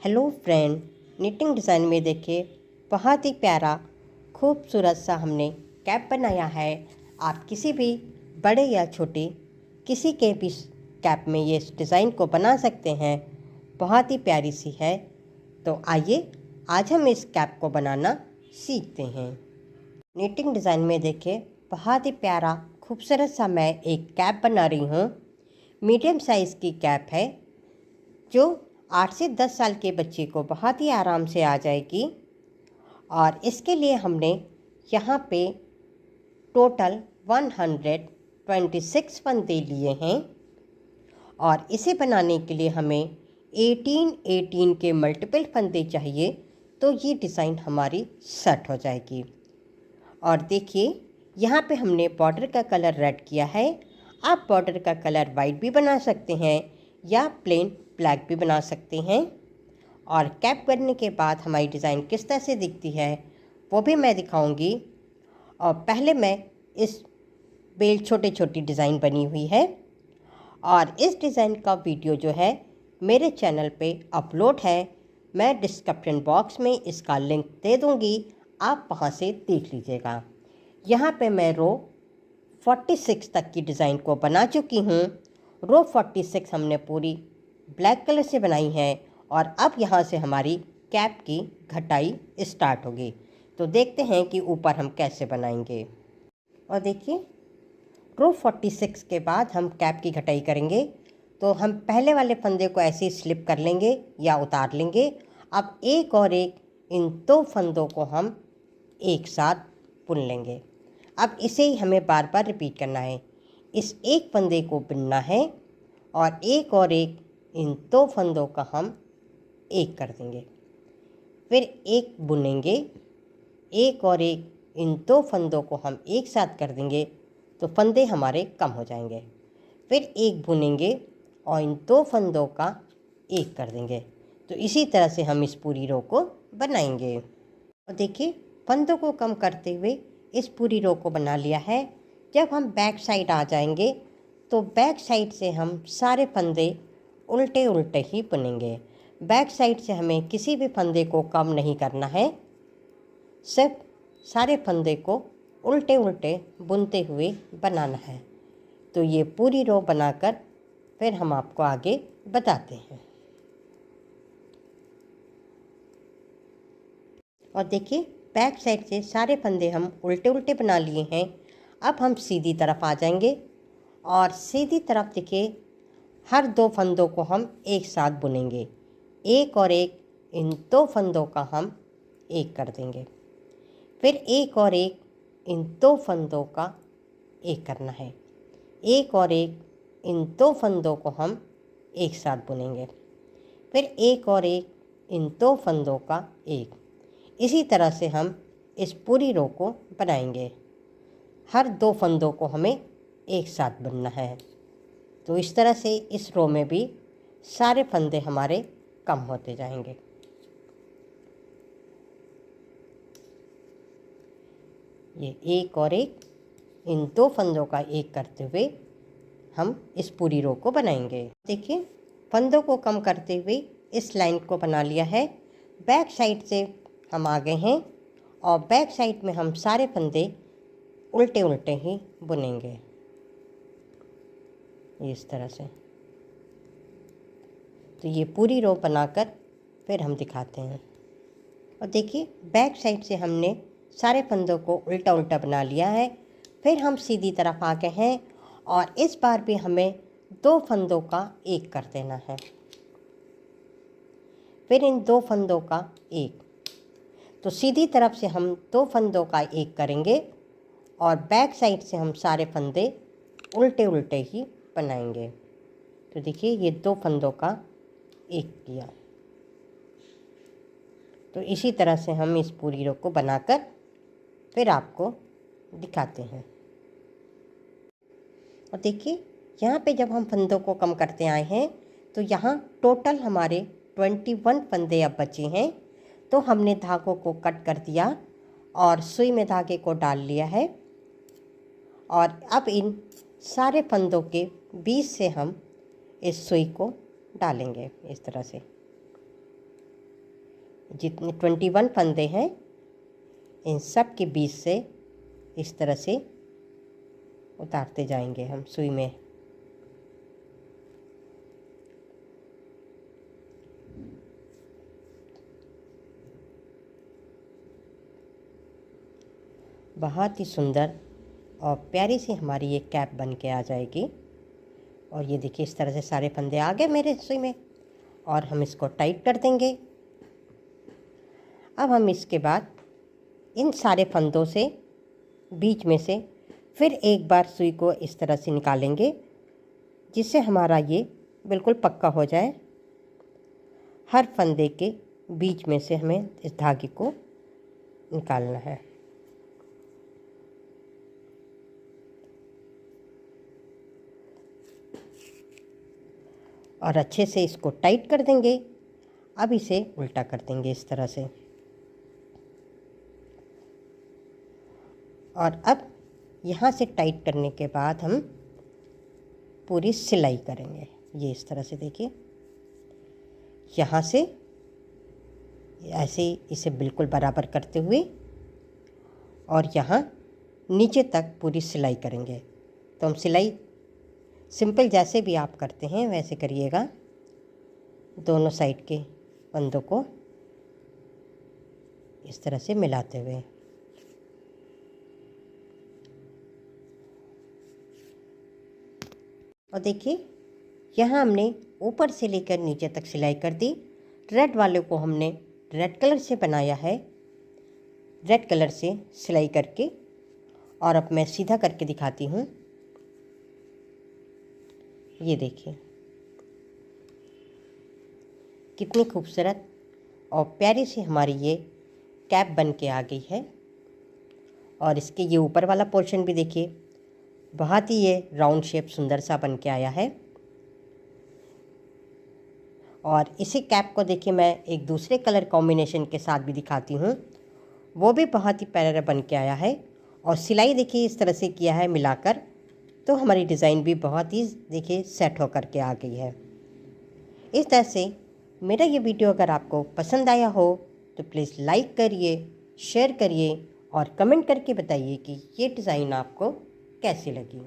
Hello friend, knitting design में देखिए बहुत ही प्यारा खूबसूरत सा हमने कैप बनाया है। आप किसी भी बड़े या छोटे किसी के भी कैप में ये इस डिज़ाइन को बना सकते हैं। बहुत ही प्यारी सी है। तो आइए आज हम इस कैप को बनाना सीखते हैं। निटिंग डिज़ाइन में देखिए बहुत ही प्यारा खूबसूरत सा मैं एक कैप बना रही हूँ। मीडियम साइज़ की कैप है जो 8 से 10 साल के बच्चे को बहुत ही आराम से आ जाएगी। और इसके लिए हमने यहाँ पे टोटल 126 फंदे लिए हैं। और इसे बनाने के लिए हमें 18 के मल्टीपल फंदे चाहिए, तो ये डिज़ाइन हमारी सेट हो जाएगी। और देखिए यहाँ पे हमने बॉर्डर का कलर रेड किया है। आप बॉर्डर का कलर वाइट भी बना सकते हैं या प्लेन ब्लैक भी बना सकते हैं। और कैप करने के बाद हमारी डिज़ाइन किस तरह से दिखती है वो भी मैं दिखाऊंगी। और पहले मैं इस बेल छोटी छोटी डिज़ाइन बनी हुई है और इस डिज़ाइन का वीडियो जो है मेरे चैनल पे अपलोड है। मैं डिस्क्रिप्शन बॉक्स में इसका लिंक दे दूंगी, आप वहाँ से देख लीजिएगा। यहाँ पे मैं रो 46 तक की डिज़ाइन को बना चुकी हूँ। रो 46 हमने पूरी ब्लैक कलर से बनाई है और अब यहाँ से हमारी कैप की घटाई स्टार्ट होगी। तो देखते हैं कि ऊपर हम कैसे बनाएंगे। और देखिए रो 46 के बाद हम कैप की घटाई करेंगे। तो हम पहले वाले फंदे को ऐसे ही स्लिप कर लेंगे या उतार लेंगे। अब एक और एक इन दो फंदों को हम एक साथ बुन लेंगे। अब इसे ही हमें बार बार रिपीट करना है। इस एक फंदे को बुनना है और एक इन दो फंदों का हम एक कर देंगे। फिर एक बुनेंगे, एक और एक इन दो फंदों को हम एक साथ कर देंगे तो फंदे हमारे कम हो जाएंगे। फिर एक बुनेंगे और इन दो फंदों का एक कर देंगे। तो इसी तरह से हम इस पूरी रो को बनाएंगे। और देखिए फंदों को कम करते हुए इस पूरी रो को बना लिया है। जब हम बैक साइड आ जाएंगे तो बैक साइड से हम सारे फंदे उल्टे उल्टे ही बुनेंगे। बैक साइड से हमें किसी भी फंदे को कम नहीं करना है, सिर्फ सारे फंदे को उल्टे उल्टे बुनते हुए बनाना है। तो ये पूरी रो बनाकर फिर हम आपको आगे बताते हैं। और देखिए बैक साइड से सारे फंदे हम उल्टे उल्टे बना लिए हैं। अब हम सीधी तरफ आ जाएंगे और सीधी तरफ देखिए हर दो फंदों को हम एक साथ बुनेंगे। एक और एक इन दो फंदों का हम एक कर देंगे। फिर एक और एक इन दो फंदों का एक करना है। एक और एक इन दो फंदों को हम एक साथ बुनेंगे। फिर एक और एक इन दो फंदों का एक। इसी तरह से हम इस पूरी रो को बनाएंगे। हर दो फंदों को हमें एक साथ बुनना है। तो इस तरह से इस रो में भी सारे फंदे हमारे कम होते जाएंगे। ये एक और एक इन दो फंदों का एक करते हुए हम इस पूरी रो को बनाएंगे। देखिए फंदों को कम करते हुए इस लाइन को बना लिया है। बैक साइड से हम आ गए हैं और बैक साइड में हम सारे फंदे उल्टे उल्टे ही बुनेंगे इस तरह से। तो ये पूरी रो बनाकर फिर हम दिखाते हैं। और देखिए बैक साइड से हमने सारे फंदों को उल्टा उल्टा बना लिया है। फिर हम सीधी तरफ आ गए हैं और इस बार भी हमें दो फंदों का एक कर देना है। फिर इन दो फंदों का एक। तो सीधी तरफ से हम दो फंदों का एक करेंगे और बैक साइड से हम सारे फंदे उल्टे उल्टे ही बनाएंगे। तो देखिए ये दो फंदों का एक किया। तो इसी तरह से हम इस पूरी रो को बनाकर फिर आपको दिखाते हैं। और देखिए यहाँ पे जब हम फंदों को कम करते आए हैं तो यहाँ टोटल हमारे 21 फंदे अब बचे हैं। तो हमने धागों को कट कर दिया और सुई में धागे को डाल लिया है। और अब इन सारे फंदों के बीच से हम इस सुई को डालेंगे इस तरह से। जितने 21 फंदे हैं इन सब के बीच से इस तरह से उतारते जाएंगे हम सुई में। बहुत ही सुंदर और प्यारी सी हमारी ये कैप बन के आ जाएगी। और ये देखिए इस तरह से सारे फंदे आ गए मेरे सुई में और हम इसको टाइट कर देंगे। अब हम इसके बाद इन सारे फंदों से बीच में से फिर एक बार सुई को इस तरह से निकालेंगे जिससे हमारा ये बिल्कुल पक्का हो जाए। हर फंदे के बीच में से हमें इस धागे को निकालना है। और अच्छे से इसको टाइट कर देंगे। अब इसे उल्टा कर देंगे इस तरह से। और अब यहाँ से टाइट करने के बाद हम पूरी सिलाई करेंगे। ये इस तरह से देखिए, यहाँ से ऐसे इसे बिल्कुल बराबर करते हुए और यहाँ नीचे तक पूरी सिलाई करेंगे। तो हम सिलाई सिंपल जैसे भी आप करते हैं वैसे करिएगा, दोनों साइड के फंदों को इस तरह से मिलाते हुए। और देखिए यहाँ हमने ऊपर से लेकर नीचे तक सिलाई कर दी। रेड वाले को हमने रेड कलर से बनाया है, रेड कलर से सिलाई करके। और अब मैं सीधा करके दिखाती हूँ। ये देखिए कितनी खूबसूरत और प्यारी सी हमारी ये कैप बन के आ गई है। और इसके ये ऊपर वाला पोर्शन भी देखिए, बहुत ही ये राउंड शेप सुंदर सा बन के आया है। और इसी कैप को देखिए मैं एक दूसरे कलर कॉम्बिनेशन के साथ भी दिखाती हूँ, वो भी बहुत ही प्यारा बन के आया है। और सिलाई देखिए इस तरह से किया है मिलाकर, तो हमारी डिज़ाइन भी बहुत ही देखिए सेट होकर के आ गई है। इस तरह से मेरा ये वीडियो अगर आपको पसंद आया हो तो प्लीज़ लाइक करिए, शेयर करिए और कमेंट करके बताइए कि ये डिज़ाइन आपको कैसी लगी।